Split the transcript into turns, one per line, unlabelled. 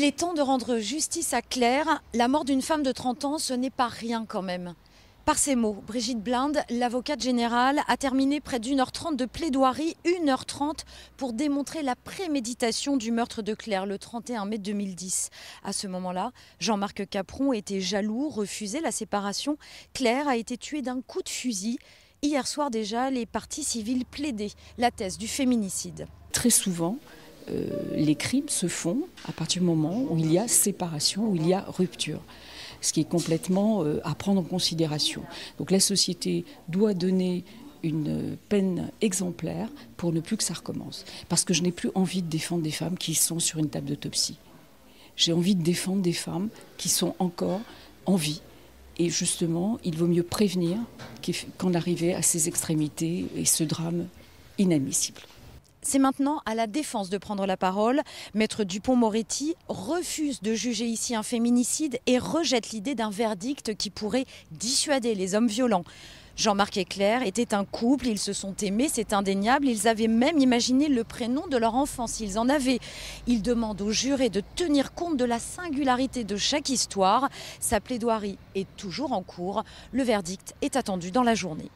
Il est temps de rendre justice à Claire. La mort d'une femme de 30 ans, ce n'est pas rien quand même. Par ces mots, Brigitte Blinde, l'avocate générale, a terminé près d'1h30 de plaidoirie, 1h30 pour démontrer la préméditation du meurtre de Claire le 31 mai 2010. À ce moment-là, Jean-Marc Capron était jaloux, refusait la séparation. Claire a été tuée d'un coup de fusil. Hier soir déjà, les parties civiles plaidaient la thèse du féminicide.
Très souvent, les crimes se font à partir du moment où il y a séparation, où il y a rupture. Ce qui est complètement à prendre en considération. Donc la société doit donner une peine exemplaire pour ne plus que ça recommence. Parce que je n'ai plus envie de défendre des femmes qui sont sur une table d'autopsie. J'ai envie de défendre des femmes qui sont encore en vie. Et justement, il vaut mieux prévenir qu'en arriver à ces extrémités et ce drame inadmissible.
C'est maintenant à la défense de prendre la parole. Maître Dupond-Moretti refuse de juger ici un féminicide et rejette l'idée d'un verdict qui pourrait dissuader les hommes violents. Jean-Marc et Claire étaient un couple, ils se sont aimés, c'est indéniable. Ils avaient même imaginé le prénom de leur enfant s'ils en avaient. Ils demandent aux jurés de tenir compte de la singularité de chaque histoire. Sa plaidoirie est toujours en cours. Le verdict est attendu dans la journée.